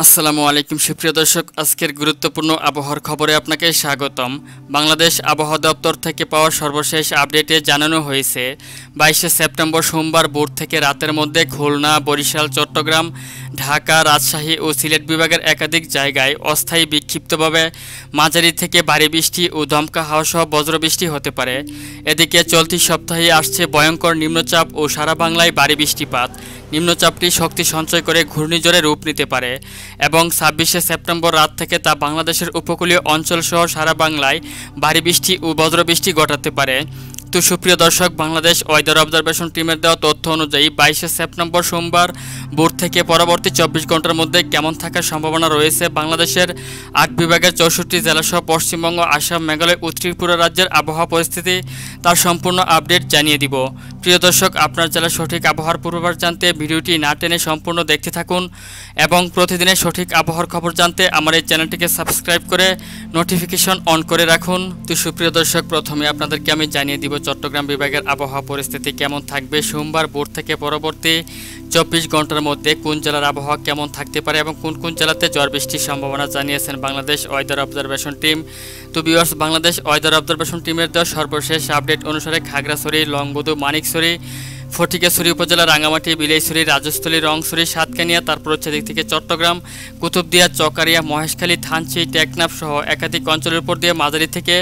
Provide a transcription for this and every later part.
আসসালামু আলাইকুম সুপ্রিয় দর্শক, আজকের গুরুত্বপূর্ণ আবহাওয়ার খবরে আপনাকে স্বাগতম। বাংলাদেশ আবহাওয়া দপ্তর থেকে পাওয়া সর্বশেষ আপডেটে জানানো হয়েছে 22শে সেপ্টেম্বর সোমবার ভোর থেকে রাতের মধ্যে খুলনা, বরিশাল, চট্টগ্রাম, ঢাকা, রাজশাহী ও সিলেট বিভাগের একাধিক জায়গায় অস্থায়ী বিক্ষিপ্তভাবে মাঝারি থেকে ভারী বৃষ্টি ও দমকা হাওয়া সহ বজ্রবৃষ্টি হতে পারে। এদিকে চলতি সপ্তাহে আসছে ভয়ঙ্কর নিম্নচাপ ও সারা বাংলায় ভারী বৃষ্টিপাত। নিম্নচাপটি শক্তি সঞ্চয় করে ঘূর্ণিঝড়ে রূপ নিতে পারে এবং 26শে সেপ্টেম্বর রাত থেকে তা বাংলাদেশের উপকূলীয় অঞ্চলসহ সারা বাংলায় ভারী বৃষ্টি ও বজ্রবৃষ্টি ঘটাতে পারে। তো সুপ্রিয় দর্শক, বাংলাদেশ ওয়েদার অবজারভেশন টিমের দেওয়া তথ্য অনুযায়ী 22শে সেপ্টেম্বর সোমবার ভোর থেকে পরবর্তী 24 ঘন্টার মধ্যে কেমন থাকার সম্ভাবনা রয়েছে বাংলাদেশের 8 বিভাগের 64 জেলাসহ পশ্চিমবঙ্গ, আসাম, মেঘালয় ও ত্রিপুরা রাজ্যের আবহাওয়া পরিস্থিতি, তার সম্পূর্ণ আপডেট জানিয়ে দিব। প্রিয় দর্শক, আপনার জেলার সঠিক আবহাওয়ার পূর্বাভাস জানতে ভিডিওটি না টেনে সম্পূর্ণ দেখতে থাকুন এবং প্রতিদিনের সঠিক আবহাওয়ার খবর জানতে আমার এই চ্যানেলটিকে সাবস্ক্রাইব করে নোটিফিকেশন অন করে রাখুন। তো সুপ্রিয় দর্শক, প্রথমে আপনাদেরকে আমি জানিয়ে দিব চট্টগ্রাম বিভাগের আবহাওয়া পরিস্থিতি কেমন থাকবে সোমবার ভোর থেকে পরবর্তী 24 ঘন্টার মধ্যে কোন জেলার আবহাওয়া কেমন থাকতে পারে এবং কোন কোন জেলাতে ঝড় বৃষ্টির সম্ভাবনা জানিয়েছেন বাংলাদেশ ওয়েদার অবজারভেশন টিম। তো ভিউয়ার্স, বাংলাদেশ ওয়েদার অবজারভেশন টিমের দেওয়া সর্বশেষ আপডেট অনুসারে খাগড়াছড়ি, লংগদু, মানিকছড়ি, ফটিকছড়ি উপজেলা, রাঙ্গামাটি, বিলাইছড়ি, রাজস্থলী, রংছড়ি, সাতকানিয়া, তারপর হচ্ছে দিক থেকে চট্টগ্রাম, কুতুবদিয়া, চকারিয়া, মহেশখালী, থানচি, টেকনাফ সহ একাধিক অঞ্চলের উপর দিয়ে মাঝারি থেকে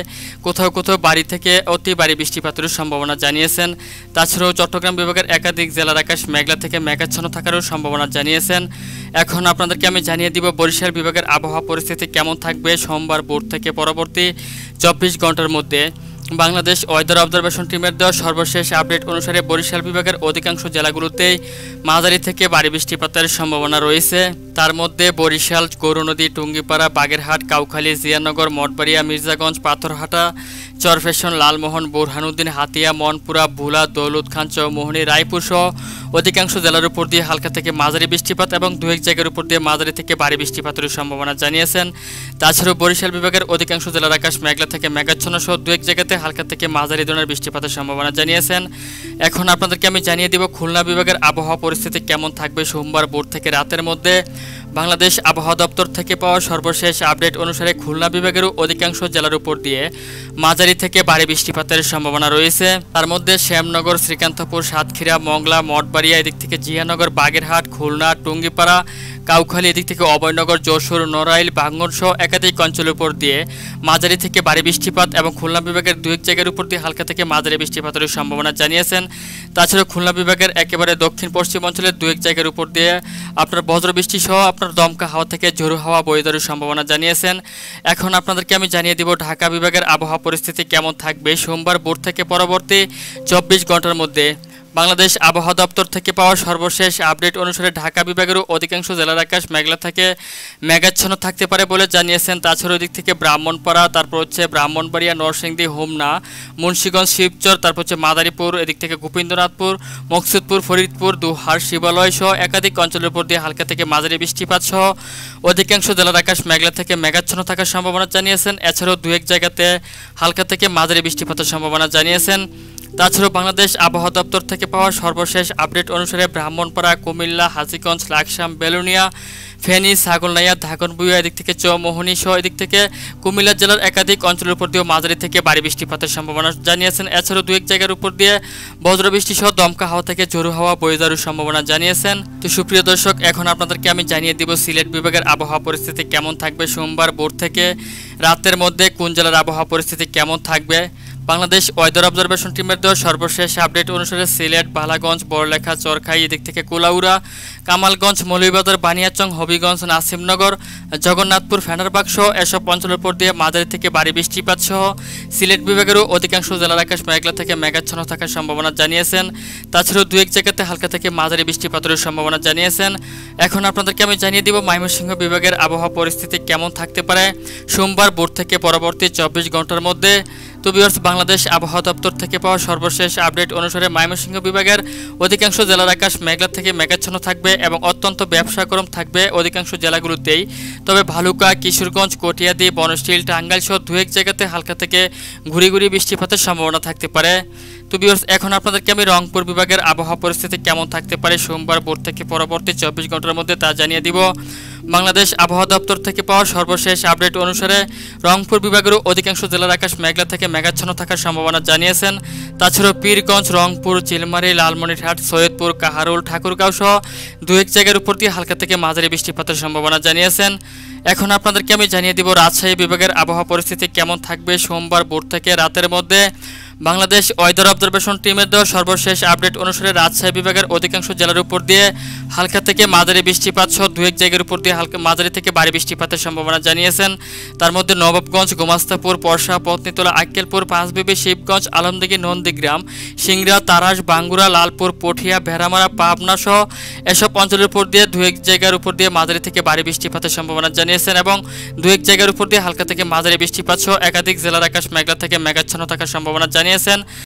কোথাও কোথাও ভারী থেকে অতি ভারী বৃষ্টিপাতের সম্ভাবনা জানিয়েছেন। তাছাড়াও চট্টগ্রাম বিভাগের একাধিক জেলার আকাশ মেঘলা থেকে মেঘাচ্ছন্ন থাকারও সম্ভাবনা জানিয়েছেন। এখন আপনাদেরকে আমি জানিয়ে দিব বরিশাল বিভাগের আবহাওয়া পরিস্থিতি কেমন থাকবে সোমবার ভোর থেকে পরবর্তী 24 ঘন্টার মধ্যে। বাংলাদেশ ওয়েদার অবজারভেশন টিমের দেওয়া সর্বশেষ আপডেট অনুসারে বরিশাল বিভাগের অধিকাংশ জেলাগুলোতেই মাঝারি থেকে ভারী বৃষ্টিপাতের সম্ভাবনা রয়েছে। তার মধ্যে বরিশাল, গৌরনদী, টুঙ্গিপাড়া, বাগেরহাট, কাউখালী, জিয়ানগর, মঠবাড়িয়া, মির্জাগঞ্জ, পাথরহাটা, চরফ্যাশন, লালমোহন, বোরহানুদ্দিন, হাতিয়া, মনপুরা, ভোলা, দৌলতখান, চৌমোহনী, রায়পুর সহ অধিকাংশ জেলার উপর দিয়ে হালকা থেকে মাঝারি বৃষ্টিপাত এবং দু এক জায়গার উপর দিয়ে মাঝারি থেকে ভারী বৃষ্টিপাতের সম্ভাবনা জানিয়েছেন। তাছাড়াও বরিশাল বিভাগের অধিকাংশ জেলার আকাশ মেঘলা থেকে মেঘাচ্ছন্ন সহ দু এক জায়গাতে হালকা থেকে মাঝারি ধরনের বৃষ্টিপাতের সম্ভাবনা জানিয়েছেন। এখন আপনাদেরকে আমি জানিয়ে দিব খুলনা বিভাগের আবহাওয়া পরিস্থিতি কেমন থাকবে সোমবার ভোর থেকে রাতের মধ্যে। বাংলাদেশ আবহাওয়া দপ্তর থেকে পাওয়া সর্বশেষ আপডেট অনুসারে খুলনা বিভাগেরও অধিকাংশ জেলার উপর দিয়ে মাঝারি থেকে ভারী বৃষ্টিপাতের সম্ভাবনা রয়েছে। তার মধ্যে শ্যামনগর, শ্রীকান্তপুর, সাতক্ষীরা, মংলা, মঠবাড়িয়া, এদিক থেকে জিয়ানগর, বাগেরহাট, খুলনা, টুঙ্গিপাড়া, কাউখালী, এদিক থেকে অভয়নগর, যশোর, নড়াইল, ভাঙ্গন সহ একাধিক অঞ্চলের উপর দিয়ে মাঝারি থেকে ভারী বৃষ্টিপাত এবং খুলনা বিভাগের দু এক জায়গার উপর দিয়ে হালকা থেকে মাঝারি বৃষ্টিপাতের সম্ভাবনা জানিয়েছেন। তাছাড়া খুলনা বিভাগের একেবারে দক্ষিণ পশ্চিম অঞ্চলের দু এক জায়গার উপর দিয়ে আপনার বজ্রবৃষ্টি সহ আপনার দমকা হাওয়া থেকে ঝোড়ো হাওয়া বয়ে যাওয়ার সম্ভাবনা জানিয়েছেন। এখন আপনাদেরকে আমি জানিয়ে দিব ঢাকা বিভাগের আবহাওয়া পরিস্থিতি কেমন থাকবে সোমবার ভোর থেকে পরবর্তী 24 ঘন্টার মধ্যে। বাংলাদেশ আবহাওয়া দপ্তর থেকে পাওয়া সর্বশেষ আপডেট অনুসারে ঢাকা বিভাগেরও অধিকাংশ জেলার আকাশ মেঘলা থেকে মেঘাচ্ছন্ন থাকতে পারে বলে জানিয়েছেন। তাছাড়া ওই দিক থেকে ব্রাহ্মণপাড়া, তারপর হচ্ছে ব্রাহ্মণবাড়িয়া, নরসিংদী, হোমনা, মুন্সিগঞ্জ, শিবচর, তারপর হচ্ছে মাদারীপুর, এদিক থেকে গোবিন্দনাথপুর, মকসুদপুর, ফরিদপুর, দুহার, শিবালয় সহ একাধিক অঞ্চলের উপর দিয়ে হালকা থেকে মাঝারি বৃষ্টিপাত সহ অধিকাংশ জেলার আকাশ মেঘলা থেকে মেঘাচ্ছন্ন থাকার সম্ভাবনা জানিয়েছেন। এছাড়াও দু এক জায়গাতে হালকা থেকে মাঝারি বৃষ্টিপাতের সম্ভাবনা জানিয়েছেন। তাছাড়াও বাংলাদেশ আবহাওয়া দপ্তর থেকে পাওয়া সর্বশেষ আপডেট অনুসারে ব্রাহ্মণপাড়া, কুমিল্লা, হাজীগঞ্জ, লাকসাম, বেলুনিয়া, ফেনী, ছাগলনাইয়া, ধাগনবুইয়া, এদিক থেকে চৌমোহনী সহ এদিক থেকে কুমিল্লা জেলার একাধিক অঞ্চলের উপর দিয়েও মাঝারি থেকে ভারী বৃষ্টিপাতের সম্ভাবনা জানিয়েছেন। এছাড়াও দু এক জায়গার উপর দিয়ে বজ্রবৃষ্টি সহ দমকা হাওয়া থেকে ঝোড়ো হাওয়া বয়ে যাওয়ার সম্ভাবনা জানিয়েছেন। তো সুপ্রিয় দর্শক, এখন আপনাদেরকে আমি জানিয়ে দিব সিলেট বিভাগের আবহাওয়া পরিস্থিতি কেমন থাকবে সোমবার ভোর থেকে রাতের মধ্যে কোন জেলার আবহাওয়া পরিস্থিতি কেমন থাকবে। বাংলাদেশ ওয়েদার অবজারভেশন টিমের দেওয়া সর্বশেষ আপডেট অনুসারে সিলেট, বালাগঞ্জ, বড়লেখা, চরখাই, এদিক থেকে কুলাউড়া, কামালগঞ্জ, মৌলভীবাজার, বানিয়াচং, হবিগঞ্জ, নাসিমনগর, জগন্নাথপুর, ফেনারবাগ সহ এসব অঞ্চলের উপর দিয়ে মাঝারি থেকে ভারী বৃষ্টিপাত সহ সিলেট বিভাগেরও অধিকাংশ জেলার আকাশ মেঘলা থেকে মেঘাচ্ছন্ন থাকার সম্ভাবনা জানিয়েছেন। তাছাড়াও দু এক জায়গাতে হালকা থেকে মাঝারি বৃষ্টিপাতের সম্ভাবনা জানিয়েছেন। এখন আপনাদেরকে আমি জানিয়ে দিব ময়মনসিংহ বিভাগের আবহাওয়া পরিস্থিতি কেমন থাকতে পারে সোমবার ভোর থেকে পরবর্তী 24 ঘন্টার মধ্যে। তো ভিউয়ার্স, বাংলাদেশ আবহাওয়া দপ্তর থেকে পাওয়া সর্বশেষ আপডেট অনুসারে ময়মনসিংহ বিভাগের অধিকাংশ জেলার আকাশ মেঘলা থেকে মেঘাচ্ছন্ন থাকবে এবং অত্যন্ত ব্যবসাগরম থাকবে অধিকাংশ জেলাগুলোতেই। তবে ভালুকা, কিশোরগঞ্জ, কটিয়াদি, বনশ্রী, টাঙ্গাইল সহ দু এক জায়গাতে হালকা থেকে ঘুরি ঘুরি বৃষ্টিপাতের সম্ভাবনা থাকতে পারে। তো ভিউয়ার্স, এখন আপনাদেরকে আমি রংপুর বিভাগের আবহাওয়া পরিস্থিতি কেমন থাকতে পারে সোমবার ভোর থেকে পরবর্তী 24 ঘন্টার মধ্যে তা জানিয়ে দিব। বাংলাদেশ আবহাওয়া দপ্তর থেকে পাওয়া সর্বশেষ আপডেট অনুসারে রংপুর বিভাগের অধিকাংশ জেলার আকাশ মেঘলা থেকে মেঘাচ্ছন্ন থাকার সম্ভাবনা জানিয়েছেন। তাছাড়াও পীরগঞ্জ, রংপুর, চিলমারী, লালমনিরহাট, সৈয়দপুর, কাহারোল, ঠাকুরগাঁও সহ দু এক জায়গার উপর দিয়ে হালকা থেকে মাঝারি বৃষ্টিপাতের সম্ভাবনা জানিয়েছেন। এখন আপনাদেরকে আমি জানিয়ে দিব রাজশাহী বিভাগের আবহাওয়া পরিস্থিতি কেমন থাকবে সোমবার ভোর থেকে রাতের মধ্যে। বাংলাদেশ ওয়েদার অবজারভেশন টিমের দেওয়া সর্বশেষ আপডেট অনুসারে রাজশাহী বিভাগের অধিকাংশ জেলার উপর দিয়ে হালকা থেকে মাঝারি বৃষ্টিপাত সহ দু এক জায়গার উপর দিয়ে হালকা মাঝারি থেকে ভারী বৃষ্টিপাতের সম্ভাবনা জানিয়েছেন। তার মধ্যে নবাবগঞ্জ, গোমাস্তাপুর, পরশা, পত্নীতলা, আক্কেলপুর, পাঁচবিবি, শিবগঞ্জ, আলমদিঘি, নন্দীগ্রাম, সিংড়া, তারাস, বাঙ্গুরা, লালপুর, পটিয়া, ভেড়ামারা, পাবনা সহ এসব অঞ্চলের উপর দিয়ে দু এক জায়গার উপর দিয়ে মাঝারি থেকে ভারী বৃষ্টিপাতের সম্ভাবনা জানিয়েছেন এবং দু এক জায়গার উপর দিয়ে হালকা থেকে মাঝারি বৃষ্টিপাত সহ একাধিক জেলার আকাশ মেঘলা থেকে মেঘাচ্ছন্ন থাকার সম্ভাবনা জানিয়েছেন।